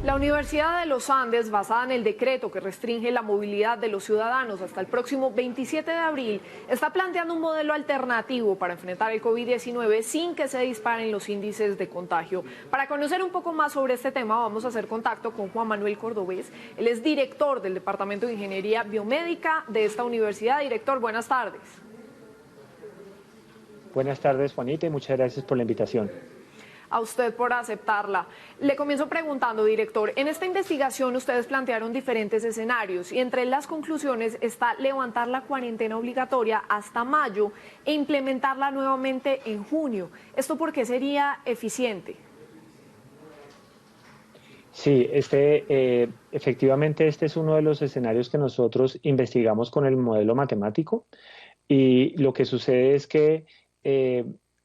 La Universidad de los Andes, basada en el decreto que restringe la movilidad de los ciudadanos hasta el próximo 27 de abril, está planteando un modelo alternativo para enfrentar el COVID-19 sin que se disparen los índices de contagio. Para conocer un poco más sobre este tema, vamos a hacer contacto con Juan Manuel Cordobés. Él es director del Departamento de Ingeniería Biomédica de esta universidad. Director, buenas tardes. Buenas tardes, Juanita, y muchas gracias por la invitación. A usted por aceptarla. Le comienzo preguntando, director, en esta investigación ustedes plantearon diferentes escenarios y entre las conclusiones está levantar la cuarentena obligatoria hasta mayo e implementarla nuevamente en junio. ¿Esto por qué sería eficiente? Sí, efectivamente este es uno de los escenarios que nosotros investigamos con el modelo matemático y lo que sucede es que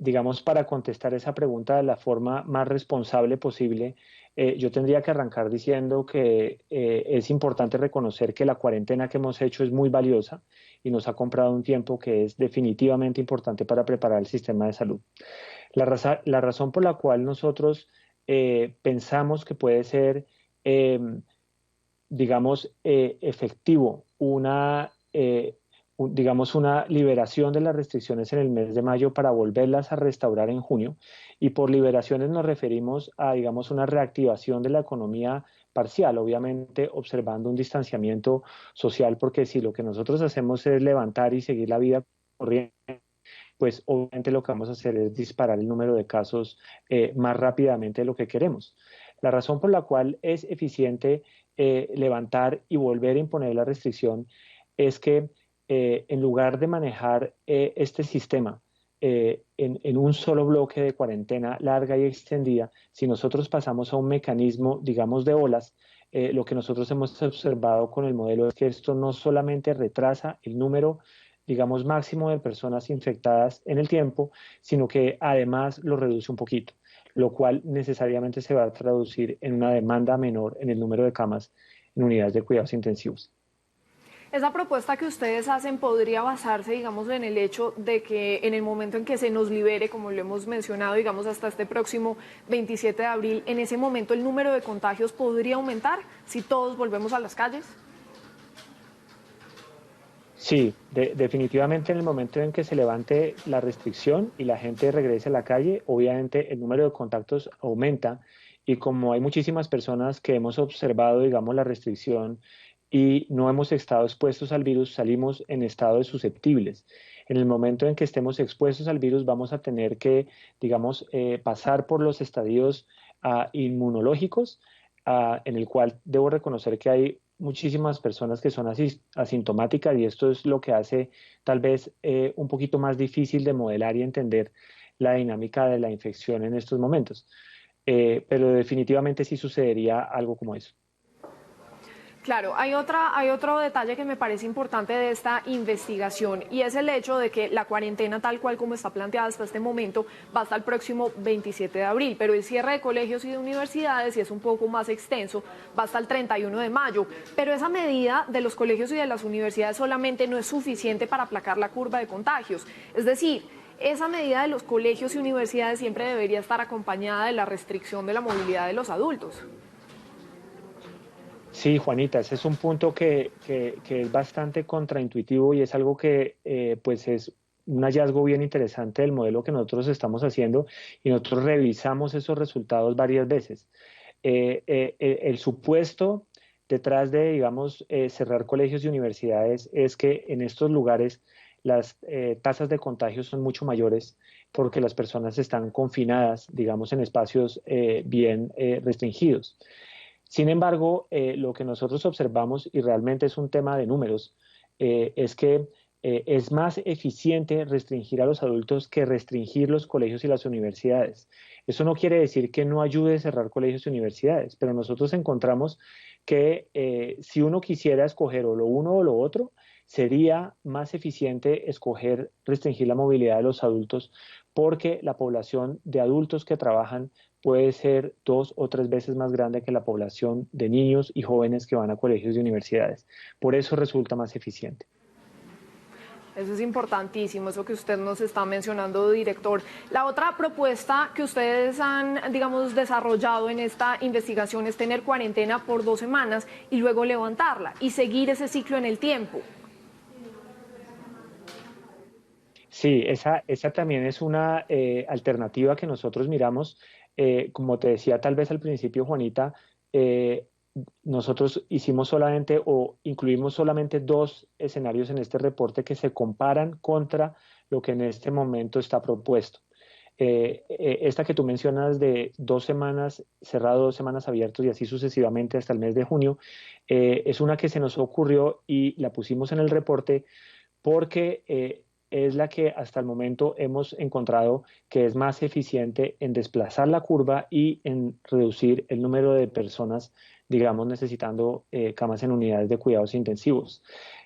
digamos, para contestar esa pregunta de la forma más responsable posible, yo tendría que arrancar diciendo que es importante reconocer que la cuarentena que hemos hecho es muy valiosa y nos ha comprado un tiempo que es definitivamente importante para preparar el sistema de salud. La razón por la cual nosotros pensamos que puede ser, digamos, efectivo digamos, una liberación de las restricciones en el mes de mayo para volverlas a restaurar en junio. Y por liberaciones nos referimos a, digamos, una reactivación de la economía parcial, obviamente observando un distanciamiento social, porque si lo que nosotros hacemos es levantar y seguir la vida corriente, pues obviamente lo que vamos a hacer es disparar el número de casos más rápidamente de lo que queremos. La razón por la cual es eficiente levantar y volver a imponer la restricción es que en lugar de manejar este sistema en un solo bloque de cuarentena larga y extendida, si nosotros pasamos a un mecanismo, digamos, de olas, lo que nosotros hemos observado con el modelo es que esto no solamente retrasa el número, digamos, máximo de personas infectadas en el tiempo, sino que además lo reduce un poquito, lo cual necesariamente se va a traducir en una demanda menor en el número de camas en unidades de cuidados intensivos. Esa propuesta que ustedes hacen podría basarse, digamos, en el hecho de que en el momento en que se nos libere, como lo hemos mencionado, digamos, hasta este próximo 27 de abril, en ese momento el número de contagios podría aumentar si todos volvemos a las calles. Sí, definitivamente en el momento en que se levante la restricción y la gente regrese a la calle, obviamente el número de contactos aumenta y como hay muchísimas personas que hemos observado, digamos, la restricción y no hemos estado expuestos al virus, salimos en estado de susceptibles. En el momento en que estemos expuestos al virus vamos a tener que, digamos, pasar por los estadios inmunológicos, en el cual debo reconocer que hay muchísimas personas que son asintomáticas y esto es lo que hace tal vez un poquito más difícil de modelar y entender la dinámica de la infección en estos momentos. Pero definitivamente sí sucedería algo como eso. Claro, hay otro detalle que me parece importante de esta investigación y es el hecho de que la cuarentena tal cual como está planteada hasta este momento va hasta el próximo 27 de abril, pero el cierre de colegios y de universidades, y es un poco más extenso, va hasta el 31 de mayo. Pero esa medida de los colegios y de las universidades solamente no es suficiente para aplacar la curva de contagios. Es decir, esa medida de los colegios y universidades siempre debería estar acompañada de la restricción de la movilidad de los adultos. Sí, Juanita, ese es un punto que es bastante contraintuitivo y es algo que pues es un hallazgo bien interesante del modelo que nosotros estamos haciendo y nosotros revisamos esos resultados varias veces. El supuesto detrás de, digamos, cerrar colegios y universidades es que en estos lugares las tasas de contagio son mucho mayores porque las personas están confinadas, digamos, en espacios bien restringidos. Sin embargo, lo que nosotros observamos, y realmente es un tema de números, es que es más eficiente restringir a los adultos que restringir los colegios y las universidades. Eso no quiere decir que no ayude a cerrar colegios y universidades, pero nosotros encontramos que si uno quisiera escoger o lo uno o lo otro, sería más eficiente escoger restringir la movilidad de los adultos porque la población de adultos que trabajan puede ser 2 o 3 veces más grande que la población de niños y jóvenes que van a colegios y universidades. Por eso resulta más eficiente. Eso es importantísimo, eso que usted nos está mencionando, director. La otra propuesta que ustedes han, digamos, desarrollado en esta investigación es tener cuarentena por 2 semanas y luego levantarla y seguir ese ciclo en el tiempo. Sí, esa también es una alternativa que nosotros miramos. Como te decía tal vez al principio, Juanita, eh, nosotros hicimos solamente o incluimos solamente dos escenarios en este reporte que se comparan contra lo que en este momento está propuesto. Esta que tú mencionas de 2 semanas cerrado, 2 semanas abiertos y así sucesivamente hasta el mes de junio, es una que se nos ocurrió y la pusimos en el reporte porque es la que hasta el momento hemos encontrado que es más eficiente en desplazar la curva y en reducir el número de personas, digamos, necesitando camas en unidades de cuidados intensivos.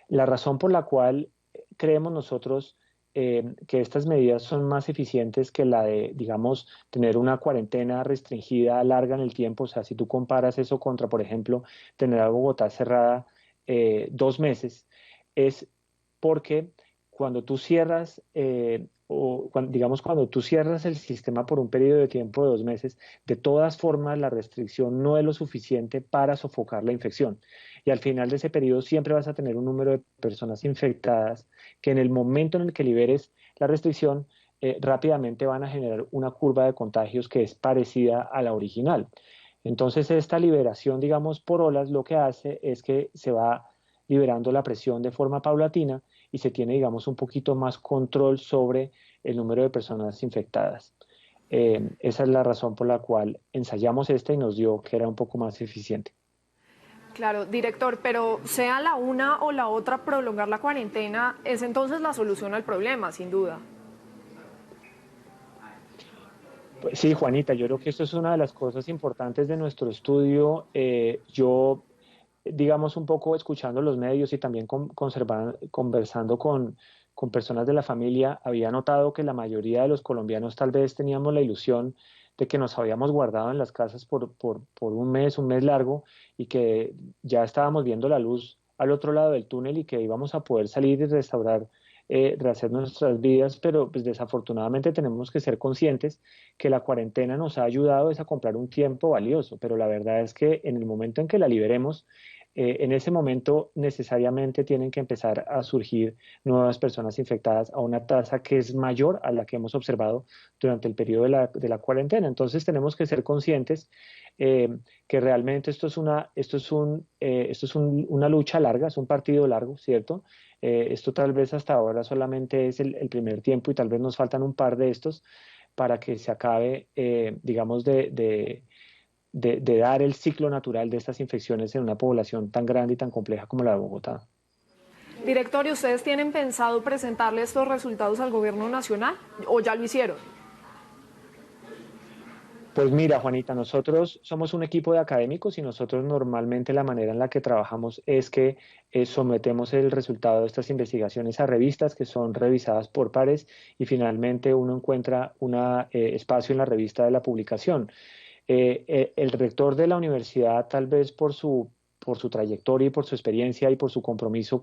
La razón por la cual creemos nosotros que estas medidas son más eficientes que la de, digamos, tener una cuarentena restringida larga en el tiempo. O sea, si tú comparas eso contra, por ejemplo, tener a Bogotá cerrada 2 meses, es porque cuando tú cierras, digamos, cuando tú cierras el sistema por un periodo de tiempo de 2 meses, de todas formas la restricción no es lo suficiente para sofocar la infección. Y al final de ese periodo siempre vas a tener un número de personas infectadas que en el momento en el que liberes la restricción, rápidamente van a generar una curva de contagios que es parecida a la original. Entonces, esta liberación, digamos, por olas, lo que hace es que se va liberando la presión de forma paulatina y se tiene, digamos, un poquito más control sobre el número de personas infectadas. Esa es la razón por la cual ensayamos esta y nos dio que era un poco más eficiente. Claro, director, pero sea la una o la otra, prolongar la cuarentena es entonces la solución al problema, sin duda. Pues sí, Juanita, yo creo que esto es una de las cosas importantes de nuestro estudio. Yo, digamos, un poco escuchando los medios y también conversando con personas de la familia, había notado que la mayoría de los colombianos tal vez teníamos la ilusión de que nos habíamos guardado en las casas por un mes largo y que ya estábamos viendo la luz al otro lado del túnel y que íbamos a poder salir y restaurar, rehacer nuestras vidas, pero pues desafortunadamente tenemos que ser conscientes que la cuarentena nos ha ayudado es a comprar un tiempo valioso, pero la verdad es que en el momento en que la liberemos, en ese momento necesariamente tienen que empezar a surgir nuevas personas infectadas a una tasa que es mayor a la que hemos observado durante el periodo de la cuarentena. Entonces tenemos que ser conscientes que realmente esto es una lucha larga, es un partido largo, ¿cierto? Esto tal vez hasta ahora solamente es el primer tiempo y tal vez nos faltan un par de estos para que se acabe, digamos, de dar el ciclo natural de estas infecciones en una población tan grande y tan compleja como la de Bogotá. Director, ¿y ustedes tienen pensado presentarle estos resultados al gobierno nacional o ya lo hicieron? Pues mira, Juanita, nosotros somos un equipo de académicos y nosotros normalmente la manera en la que trabajamos es que sometemos el resultado de estas investigaciones a revistas que son revisadas por pares y finalmente uno encuentra un espacio en la revista de la publicación. El rector de la universidad, tal vez por su trayectoria y por su experiencia y por su compromiso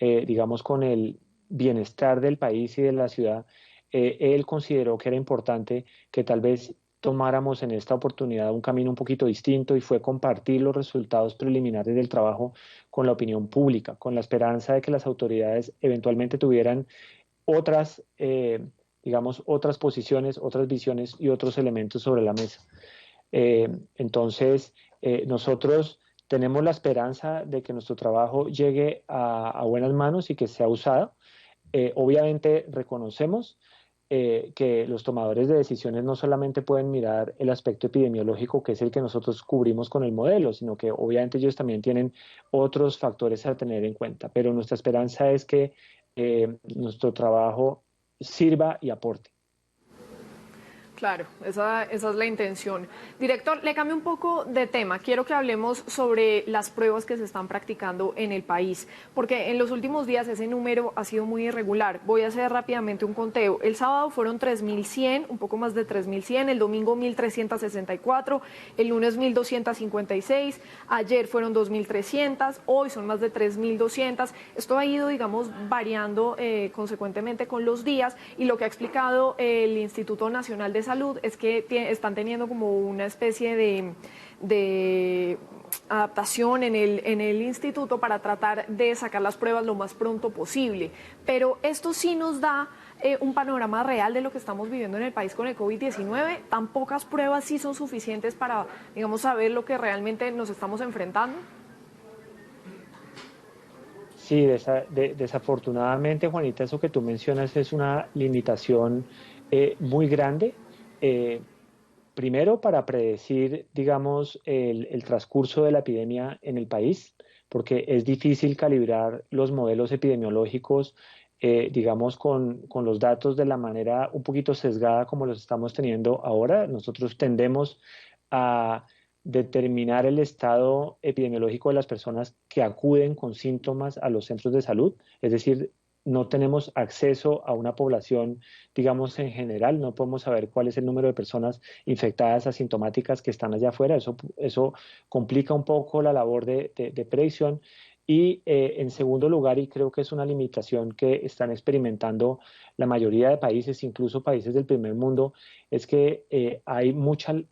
digamos, con el bienestar del país y de la ciudad, él consideró que era importante que tal vez tomáramos en esta oportunidad un camino un poquito distinto y fue compartir los resultados preliminares del trabajo con la opinión pública, con la esperanza de que las autoridades eventualmente tuvieran otras, digamos, otras posiciones, otras visiones y otros elementos sobre la mesa. Entonces, nosotros tenemos la esperanza de que nuestro trabajo llegue a buenas manos y que sea usado. Obviamente reconocemos que los tomadores de decisiones no solamente pueden mirar el aspecto epidemiológico, que es el que nosotros cubrimos con el modelo, sino que obviamente ellos también tienen otros factores a tener en cuenta. Pero nuestra esperanza es que nuestro trabajo sirva y aporte. Claro, esa es la intención. Director, le cambio un poco de tema. Quiero que hablemos sobre las pruebas que se están practicando en el país, porque en los últimos días ese número ha sido muy irregular. Voy a hacer rápidamente un conteo. El sábado fueron 3.100, un poco más de 3.100, el domingo 1.364, el lunes 1.256, ayer fueron 2.300, hoy son más de 3.200. Esto ha ido, digamos, variando consecuentemente con los días, y lo que ha explicado el Instituto Nacional de Salud es que están teniendo como una especie de adaptación en el instituto para tratar de sacar las pruebas lo más pronto posible. Pero esto sí nos da un panorama real de lo que estamos viviendo en el país con el COVID-19. Tan pocas pruebas sí son suficientes para, digamos, saber lo que realmente nos estamos enfrentando. Sí, desafortunadamente, Juanita, eso que tú mencionas es una limitación muy grande. eh, Primero, para predecir, digamos, el transcurso de la epidemia en el país, porque es difícil calibrar los modelos epidemiológicos, digamos, con los datos de la manera un poquito sesgada como los estamos teniendo ahora. Nosotros tendemos a determinar el estado epidemiológico de las personas que acuden con síntomas a los centros de salud, es decir, no tenemos acceso a una población, digamos, en general, no podemos saber cuál es el número de personas infectadas asintomáticas que están allá afuera, eso complica un poco la labor de predicción. Y en segundo lugar, y creo que es una limitación que están experimentando la mayoría de países, incluso países del primer mundo, es que hay muchas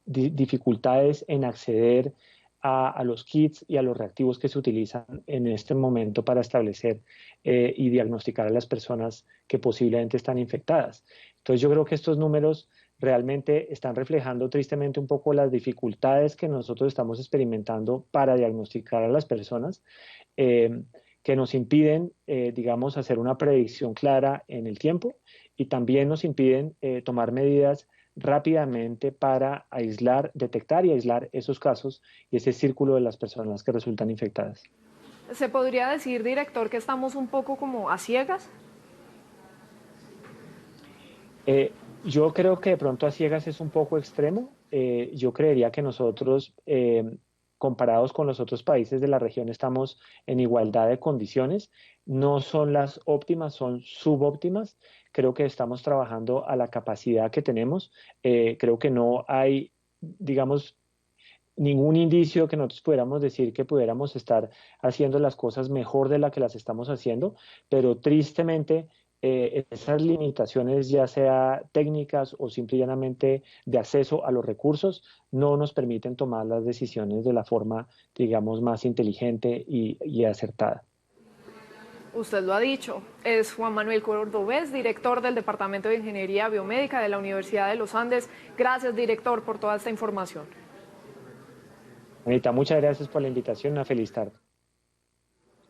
dificultades en acceder a los kits y a los reactivos que se utilizan en este momento para establecer y diagnosticar a las personas que posiblemente están infectadas. Entonces yo creo que estos números realmente están reflejando tristemente un poco las dificultades que nosotros estamos experimentando para diagnosticar a las personas, que nos impiden, digamos, hacer una predicción clara en el tiempo, y también nos impiden tomar medidas rápidamente para aislar, detectar y aislar esos casos y ese círculo de las personas que resultan infectadas. ¿Se podría decir, director, que estamos un poco como a ciegas? Yo creo que de pronto a ciegas es un poco extremo. Yo creería que nosotros, comparados con los otros países de la región, estamos en igualdad de condiciones. No son las óptimas, son subóptimas. Creo que estamos trabajando a la capacidad que tenemos. Creo que no hay, digamos, ningún indicio que nosotros pudiéramos decir que pudiéramos estar haciendo las cosas mejor de la que las estamos haciendo, pero tristemente esas limitaciones, ya sea técnicas o simple y llanamente de acceso a los recursos, no nos permiten tomar las decisiones de la forma, digamos, más inteligente y acertada. Usted lo ha dicho, es Juan Manuel Cordobés, director del Departamento de Ingeniería Biomédica de la Universidad de los Andes. Gracias, director, por toda esta información. Anita, muchas gracias por la invitación. Una feliz tarde.